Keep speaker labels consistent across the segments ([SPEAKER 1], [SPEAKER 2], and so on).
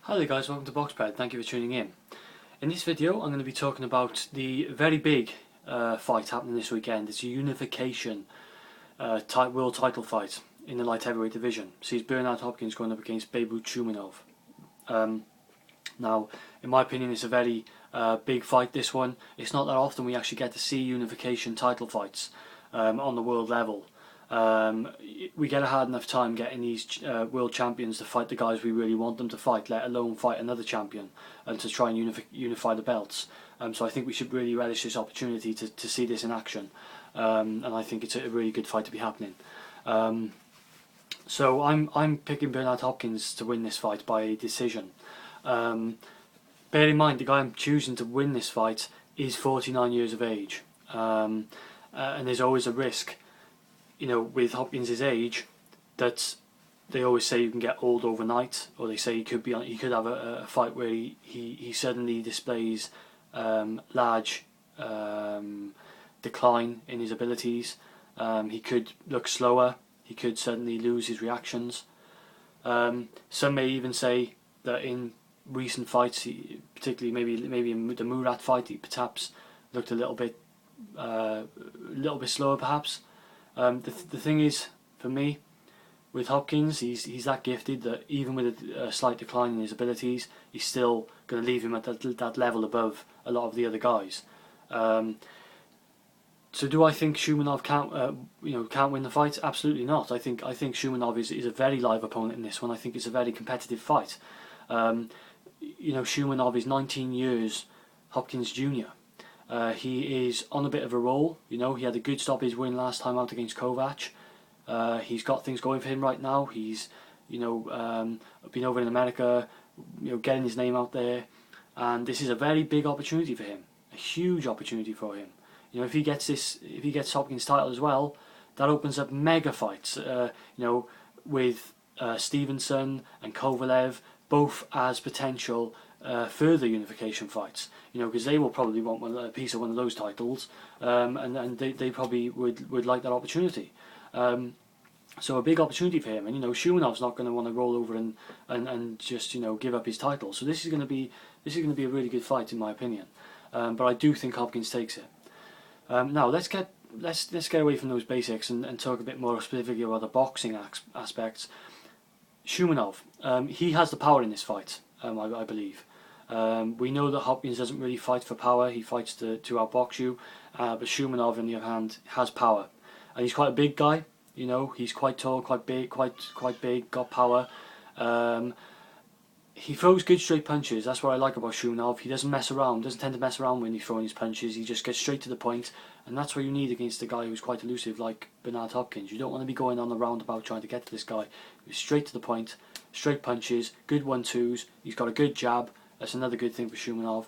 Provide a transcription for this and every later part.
[SPEAKER 1] Hi there guys, welcome to Boxpad, thank you for tuning in. In this video I'm going to be talking about the very big fight happening this weekend. It's a unification world title fight in the light heavyweight division. Sees Bernard Hopkins going up against Beibut Shumenov. Now, in my opinion, it's a very big fight, this one. It's not that often we actually get to see unification title fights on the world level. We get a hard enough time getting these world champions to fight the guys we really want them to fight, let alone fight another champion and to try and unify the belts. So I think we should really relish this opportunity to see this in action, and I think it's a really good fight to be happening. So I'm picking Bernard Hopkins to win this fight by decision. Bear in mind, the guy I'm choosing to win this fight is 49 years of age, and there's always a risk, you know, with Hopkins' age, that they always say you can get old overnight, or they say he could have a fight where he suddenly displays large decline in his abilities. He could look slower. He could suddenly lose his reactions. Some may even say that in recent fights, particularly maybe in the Murat fight, he perhaps looked a little bit slower, perhaps. The thing is, for me, with Hopkins, he's that gifted that even with a slight decline in his abilities, he's still going to leave him at that level above a lot of the other guys. So do I think Shumenov can't win the fight? Absolutely not. I think Shumenov is a very live opponent in this one. I think it's a very competitive fight. Shumenov is 19 years Hopkins Jr. He is on a bit of a roll. He had a good stoppage win last time out against Kovac. He's got things going for him right now. He's been over in America, getting his name out there, and this is a very big opportunity for him, a huge opportunity for him. If he gets Hopkins' title as well, that opens up mega fights. With Stevenson and Kovalev, both as potential further unification fights, because they will probably want a piece of one of those titles, and they probably would like that opportunity. So a big opportunity for him, and Shumenov's not going to want to roll over and just give up his title. So this is going to be a really good fight in my opinion. But I do think Hopkins takes it. Now let's get away from those basics and talk a bit more specifically about the boxing aspects. Shumenov, he has the power in this fight, I believe. We know that Hopkins doesn't really fight for power, he fights to outbox you, but Shumenov on the other hand has power. And he's quite a big guy, he's quite tall, quite big, got power. He throws good straight punches. That's what I like about Shumenov. He doesn't tend to mess around when he's throwing his punches. He just gets straight to the point, and that's what you need against a guy who's quite elusive like Bernard Hopkins. You don't want to be going on the roundabout trying to get to this guy. He's straight to the point, straight punches, good 1-2s. He's got a good jab. That's another good thing for Shumenov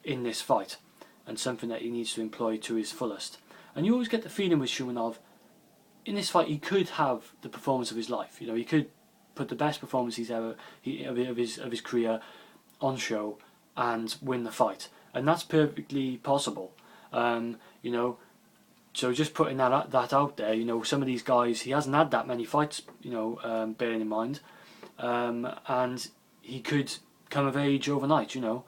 [SPEAKER 1] in this fight, and something that he needs to employ to his fullest. And you always get the feeling with Shumenov, in this fight he could have the performance of his life. He could put the best performance he's ever of his career on show and win the fight, and that's perfectly possible. So just putting that out there, some of these guys, he hasn't had that many fights, bearing in mind, and he could come of age overnight, so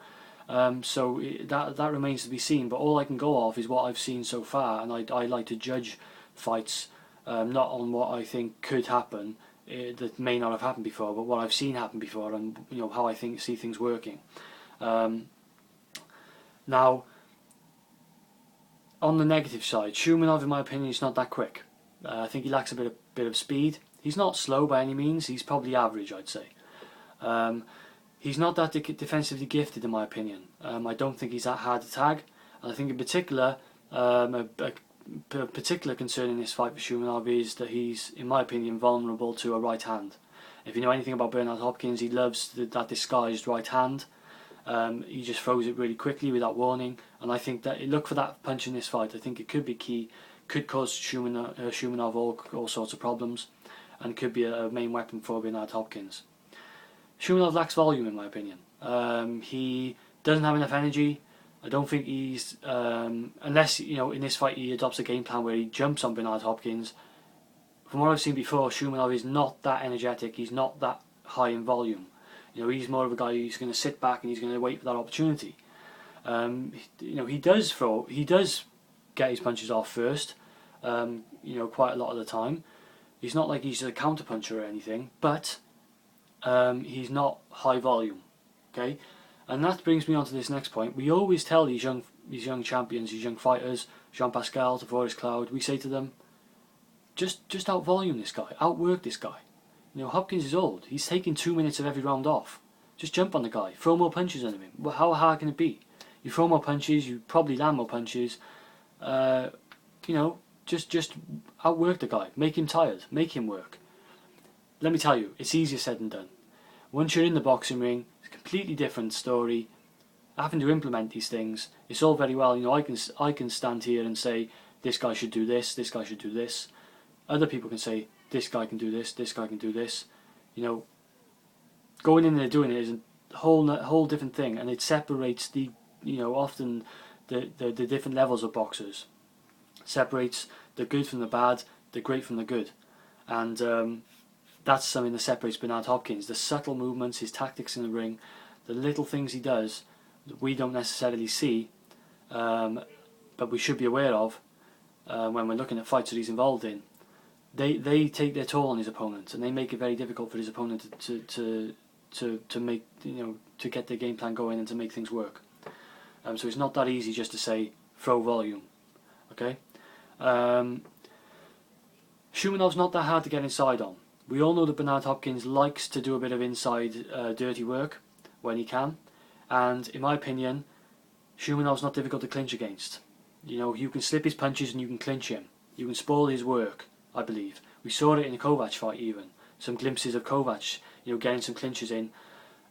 [SPEAKER 1] that remains to be seen. But all I can go off is what I've seen so far, and I like to judge fights not on what I think could happen, that may not have happened before, but what I've seen happen before, and how I see things working. Now, on the negative side, Shumenov, in my opinion, is not that quick. I think he lacks a bit of speed. He's not slow by any means. He's probably average, I'd say. He's not that defensively gifted, in my opinion. I don't think he's that hard to tag. And I think in particular, a particular concern in this fight for Shumenov is that he's, in my opinion, vulnerable to a right hand. If you know anything about Bernard Hopkins, he loves that disguised right hand. He just throws it really quickly without warning, and I think that look for that punch in this fight. I think it could be key, could cause Shumenov all sorts of problems, and could be a main weapon for Bernard Hopkins. Shumenov lacks volume, in my opinion. He doesn't have enough energy. I don't think he's, unless in this fight he adopts a game plan where he jumps on Bernard Hopkins. From what I've seen before, Shumenov is not that energetic. He's not that high in volume. You know, he's more of a guy who's going to sit back and he's going to wait for that opportunity. You know, he does get his punches off first. You know, quite a lot of the time. He's not like he's a counter puncher or anything, but he's not high volume. Okay, and that brings me on to this next point. We always tell these young champions, these young fighters, Jean Pascal, Tavoris Cloud, we say to them, just out volume this guy, outwork this guy. You know, Hopkins is old. He's taking 2 minutes of every round off. Just jump on the guy, throw more punches on him. Well, how hard can it be? You throw more punches, you probably land more punches. You know, just outwork the guy, make him tired, make him work. Let me tell you, it's easier said than done. Once you're in the boxing ring, it's a completely different story. Having to implement these things, it's all very well. You know, I can stand here and say this guy should do this, this guy should do this. Other people can say this guy can do this, this guy can do this. You know, going in there doing it is a whole different thing, and it separates the, you know, often the different levels of boxers. Separates the good from the bad, the great from the good, and that's something that separates Bernard Hopkins. The subtle movements, his tactics in the ring, the little things he does that we don't necessarily see, but we should be aware of when we're looking at fights that he's involved in. They take their toll on his opponent, and they make it very difficult for his opponent to make, you know, to get their game plan going and to make things work. So it's not that easy just to say throw volume. Okay. Shumenov's not that hard to get inside on. We all know that Bernard Hopkins likes to do a bit of inside dirty work when he can, and in my opinion, Shumenov's not difficult to clinch against. You know, you can slip his punches and you can clinch him. You can spoil his work, I believe. We saw it in the Kovac fight even. Some glimpses of Kovac, you know, getting some clinches in.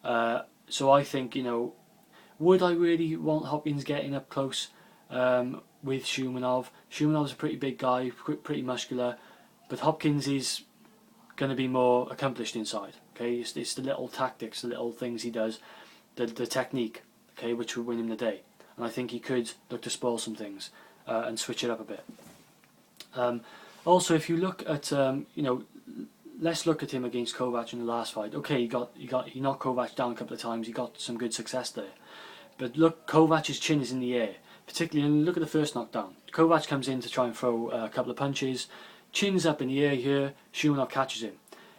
[SPEAKER 1] So I think, you know, would I really want Hopkins getting up close with Shumenov? Shumenov's a pretty big guy, pretty muscular, but Hopkins is going to be more accomplished inside. Okay, it's the little tactics, the little things he does, the technique, okay, which would win him the day. And I think he could look to spoil some things and switch it up a bit. Also, if you look at, you know, let's look at him against Kovac in the last fight. Okay, he knocked Kovac down a couple of times. He got some good success there. But look, Kovac's chin is in the air. Particularly, and look at the first knockdown. Kovac comes in to try and throw a couple of punches. Chin's up in the air here. Shumenov catches him.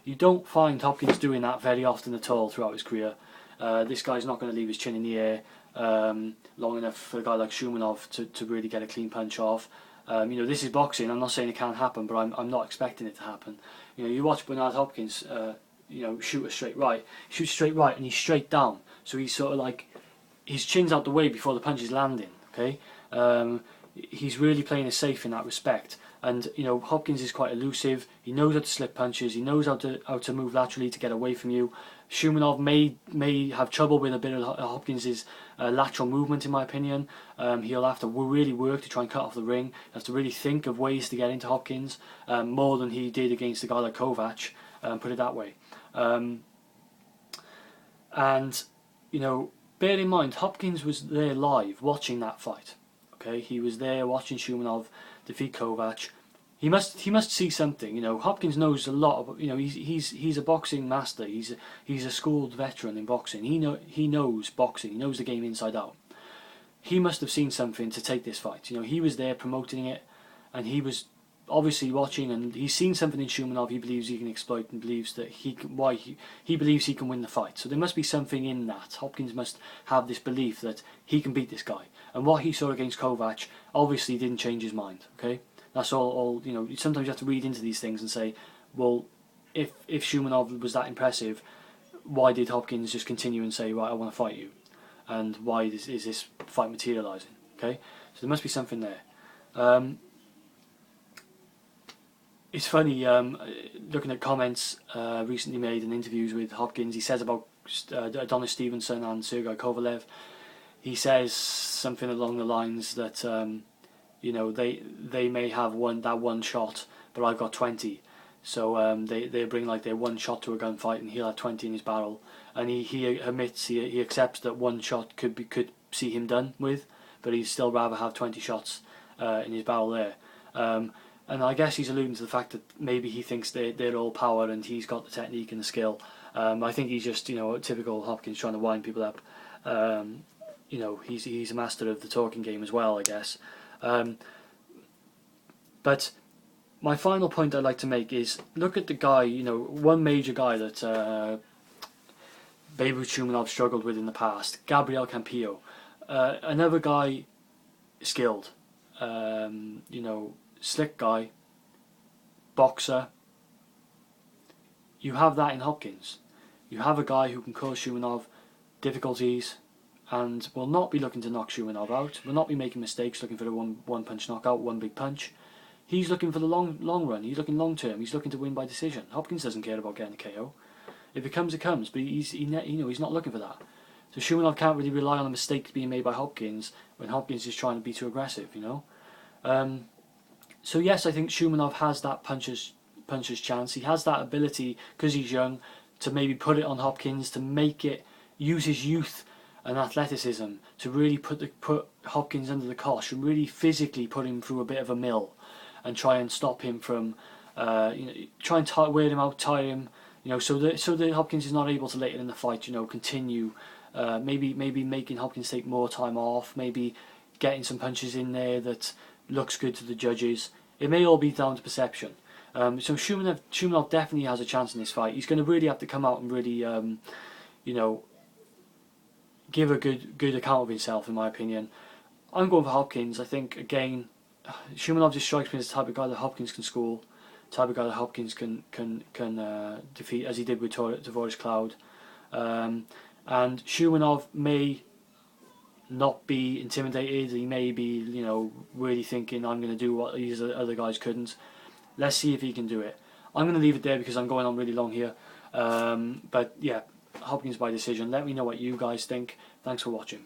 [SPEAKER 1] You don't find Hopkins doing that very often at all throughout his career. This guy's not going to leave his chin in the air long enough for a guy like Shumenov to really get a clean punch off. You know, this is boxing. I'm not saying it can't happen, but I'm not expecting it to happen. You know, you watch Bernard Hopkins, you know, shoot a straight right. He shoots straight right and he's straight down. So he's sort of like, his chin's out the way before the punch is landing. Okay, he's really playing it safe in that respect. And you know, Hopkins is quite elusive. He knows how to slip punches. He knows how to move laterally to get away from you. Shumenov may have trouble with a bit of Hopkins's lateral movement, in my opinion. He'll have to really work to try and cut off the ring. He'll have to really think of ways to get into Hopkins more than he did against a guy like Kovac. Put it that way. And you know, bear in mind, Hopkins was there live watching that fight. Okay, he was there watching Shumenov defeat Kovac. He must see something. You know, Hopkins knows a lot of, you know, he's a boxing master. He's a schooled veteran in boxing. He knows boxing. He knows the game inside out. He must have seen something to take this fight. You know, he was there promoting it, and he was obviously watching, and he's seen something in Shumenov he believes he can exploit, and believes that he believes he can win the fight. So there must be something in that. Hopkins must have this belief that he can beat this guy, and what he saw against Kovac obviously didn't change his mind. Okay, that's all. You know, sometimes you have to read into these things and say, well, if Shumenov was that impressive, why did Hopkins just continue and say, right, I want to fight you, and why is this fight materialising? Okay, so there must be something there. It's funny, looking at comments recently made in interviews with Hopkins, he says about Adonis Stevenson and Sergei Kovalev, he says something along the lines that, you know, they may have that one shot, but I've got 20. So they bring like their one shot to a gunfight, and he'll have 20 in his barrel. And he admits, he accepts that one shot could see him done with, but he'd still rather have 20 shots in his barrel there. And I guess he's alluding to the fact that maybe he thinks they're all power and he's got the technique and the skill, I think he's just, typical Hopkins trying to wind people up. He's a master of the talking game as well, I guess. But my final point I'd like to make is, look at the guy, one major guy that Beibut Shumenov struggled with in the past, Gabriel Campillo. Another guy, skilled, slick guy, boxer. You have that in Hopkins. You have a guy who can cause Shumenov difficulties and will not be looking to knock Shumenov out, will not be making mistakes looking for the one punch knockout, one big punch. He's looking for the long run, he's looking long term, he's looking to win by decision. Hopkins doesn't care about getting a KO. If it comes, it comes, but he's not looking for that. So Shumenov can't really rely on a mistake being made by Hopkins when Hopkins is trying to be too aggressive, So yes, I think Shumenov has that puncher's chance. He has that ability, because he's young, to maybe put it on Hopkins, to use his youth and athleticism to really put Hopkins under the cosh and really physically put him through a bit of a mill and try and stop him from, try and wear him out, tire him, so that Hopkins is not able to later in the fight, continue, maybe making Hopkins take more time off, maybe getting some punches in there that looks good to the judges. It may all be down to perception. So Shumenov definitely has a chance in this fight. He's going to really have to come out and really, give a good account of himself, in my opinion. I'm going for Hopkins. I think, again, Shumenov just strikes me as the type of guy that Hopkins can school, type of guy that Hopkins can defeat, as he did with Tavoris Cloud. And Shumenov may not be intimidated. He may be, really thinking, I'm going to do what these other guys couldn't. Let's see if he can do it. I'm going to leave it there because I'm going on really long here. But yeah, Hopkins by decision. Let me know what you guys think. Thanks for watching.